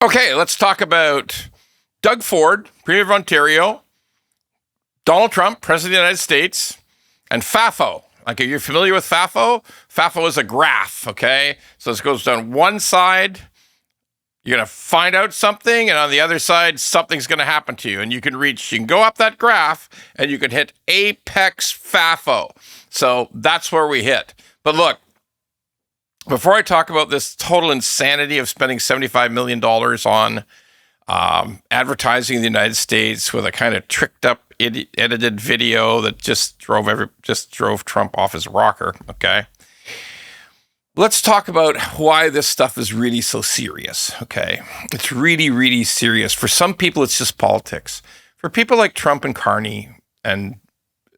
Okay, let's talk about Doug Ford, Premier of Ontario, Donald Trump, President of the United States, and FAFO. Like, are you familiar with FAFO? FAFO is a graph, okay? So this goes down one side, you're going to find out something, and on the other side, something's going to happen to you. And you can go up that graph, and you can hit apex FAFO. So that's where we hit. But look, before I talk about this total insanity of spending $75 million on advertising in the United States with a kind of tricked up, edited video that just drove Trump off his rocker, okay? Let's talk about why this stuff is really so serious, okay? It's really, really serious. For some people, it's just politics. For people like Trump and Carney and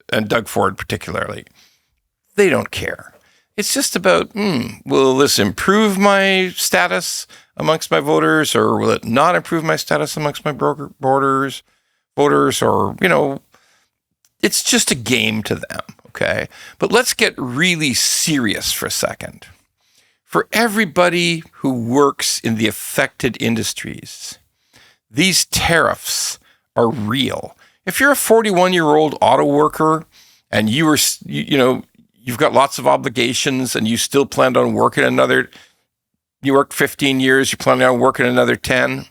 Doug Ford particularly, they don't care. It's just about, will this improve my status amongst my voters, or will it not improve my status amongst my voters? Or, it's just a game to them, okay? But let's get really serious for a second. For everybody who works in the affected industries, these tariffs are real. If you're a 41-year-old auto worker and you've got lots of obligations and you still planned on working you worked 15 years, you plan on working another 10,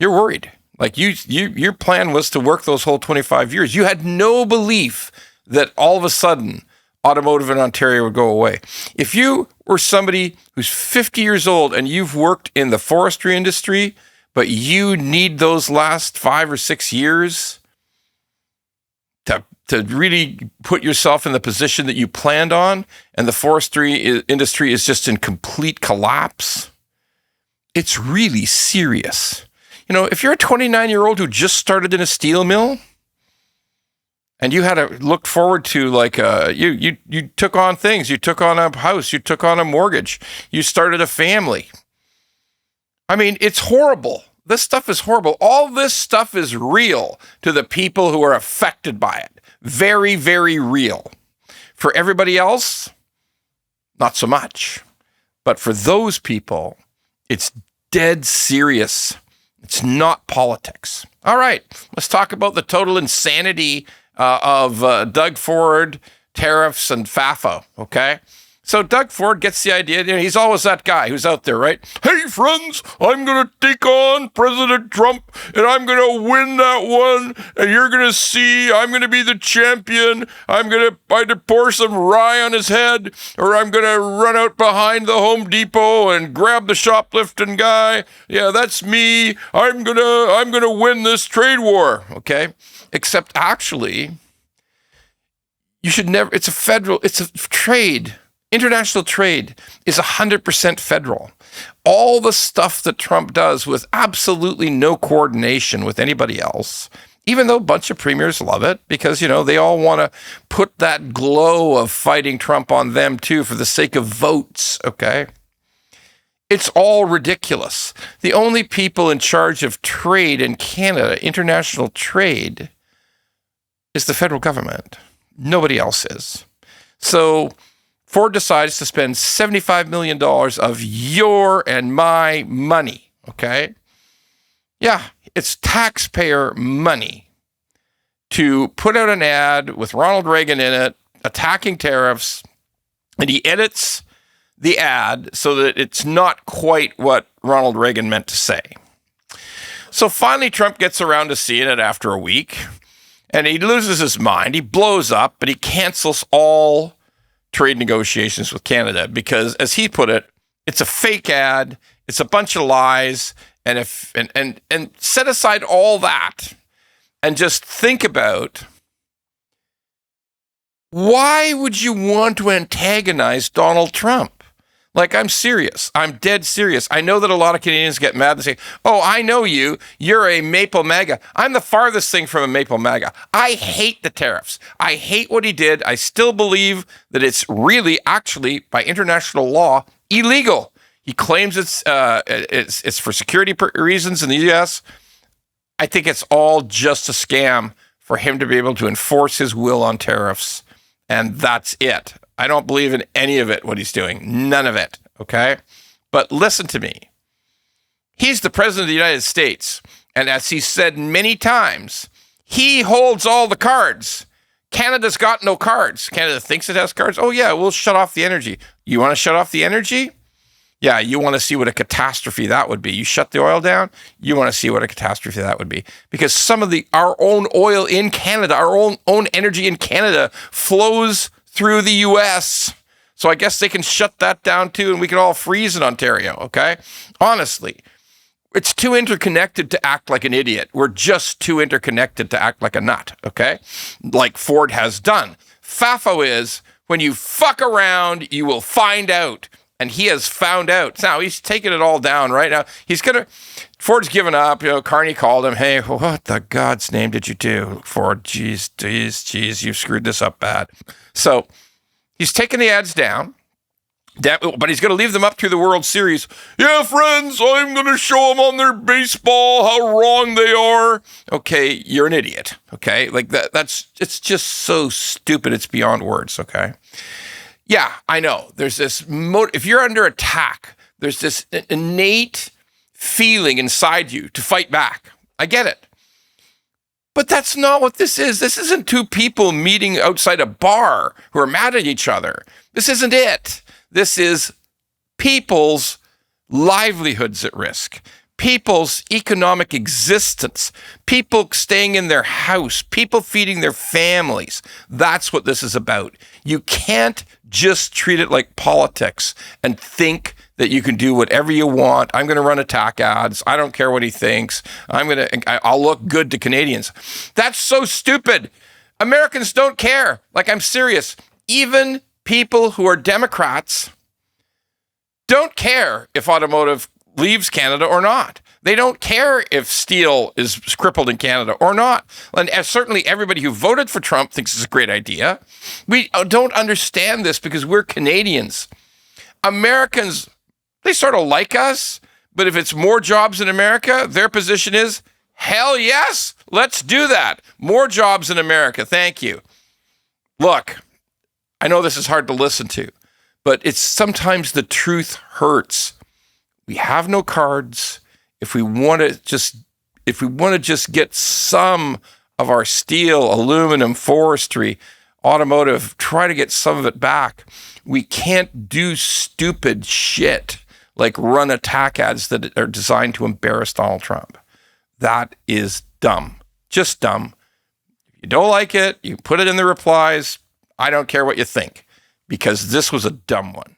you're worried. Like your plan was to work those whole 25 years. You had no belief that all of a sudden automotive in Ontario would go away. If you were somebody who's 50 years old and you've worked in the forestry industry, but you need those last 5 or 6 years to really put yourself in the position that you planned on, and the forestry industry is just in complete collapse, it's really serious. If you're a 29-year-old who just started in a steel mill, and you had to look forward to you took on things, you took on a house, you took on a mortgage, you started a family. I mean, it's horrible. This stuff is horrible. All this stuff is real to the people who are affected by it. Very, very real. For everybody else, not so much. But for those people, it's dead serious. It's not politics. All right, let's talk about the total insanity of Doug Ford, tariffs, and FAFO, okay? So Doug Ford gets the idea. He's always that guy who's out there, right? Hey, friends, I'm going to take on President Trump, and I'm going to win that one, and you're going to see I'm going to be the champion. I'm going to either pour some rye on his head, or I'm going to run out behind the Home Depot and grab the shoplifting guy. Yeah, that's me. I'm going to win this trade war, okay? Except actually, you should never, it's a trade. International trade is 100% federal. All the stuff that Trump does with absolutely no coordination with anybody else, even though a bunch of premiers love it because, they all want to put that glow of fighting Trump on them too for the sake of votes, okay? It's all ridiculous. The only people in charge of trade in Canada, international trade, is the federal government. Nobody else is. So Ford decides to spend $75 million of your and my money, okay? Yeah, it's taxpayer money to put out an ad with Ronald Reagan in it, attacking tariffs, and he edits the ad so that it's not quite what Ronald Reagan meant to say. So finally, Trump gets around to seeing it after a week, and he loses his mind. He blows up, but he cancels all trade negotiations with Canada because, as he put it, it's a fake ad, it's a bunch of lies, and set aside all that and just think about, why would you want to antagonize Donald Trump? Like, I'm serious. I'm dead serious. I know that a lot of Canadians get mad and say, oh, I know you. You're a Maple MAGA. I'm the farthest thing from a Maple MAGA. I hate the tariffs. I hate what he did. I still believe that it's really, actually, by international law, illegal. He claims it's for security reasons in the U.S. I think it's all just a scam for him to be able to enforce his will on tariffs. And that's it. I don't believe in any of it, what he's doing. None of it, okay? But listen to me. He's the president of the United States. And as he said many times, he holds all the cards. Canada's got no cards. Canada thinks it has cards. Oh, yeah, we'll shut off the energy. You want to shut off the energy? Yeah, you want to see what a catastrophe that would be. You shut the oil down, you want to see what a catastrophe that would be. Because some of our own oil in Canada, our own energy in Canada flows through the US. So I guess they can shut that down too, and we can all freeze in Ontario, okay? Honestly, it's too interconnected to act like an idiot. We're just too interconnected to act like a nut, okay? Like Ford has done. FAFO is, when you fuck around, you will find out. And he has found out. Now, he's taking it all down right now. Ford's given up. Carney called him. Hey, what the God's name did you do, Ford? Jeez, you've screwed this up bad. So he's taking the ads down, but he's going to leave them up through the World Series. Yeah, friends, I'm going to show them on their baseball how wrong they are. Okay, you're an idiot. Okay, like it's just so stupid. It's beyond words. Okay. Yeah, I know. There's this if you're under attack, there's this innate feeling inside you to fight back. I get it. But that's not what this is. This isn't two people meeting outside a bar who are mad at each other. This isn't it. This is people's livelihoods at risk, people's economic existence, people staying in their house, people feeding their families. That's what this is about. You can't just treat it like politics and think that you can do whatever you want. I'm going to run attack ads. I don't care what he thinks. I'll look good to Canadians. That's so stupid. Americans don't care. Like, I'm serious. Even people who are Democrats don't care if automotive leaves Canada or not. They don't care if steel is crippled in Canada or not. And certainly everybody who voted for Trump thinks it's a great idea. We don't understand this because we're Canadians. Americans, they sort of like us, but if it's more jobs in America, their position is, hell yes, let's do that. More jobs in America, thank you. Look, I know this is hard to listen to, but it's sometimes the truth hurts. We have no cards. If we want to just get some of our steel, aluminum, forestry, automotive, try to get some of it back, we can't do stupid shit like run attack ads that are designed to embarrass Donald Trump. That is dumb. Just dumb. If you don't like it, you put it in the replies. I don't care what you think, because this was a dumb one.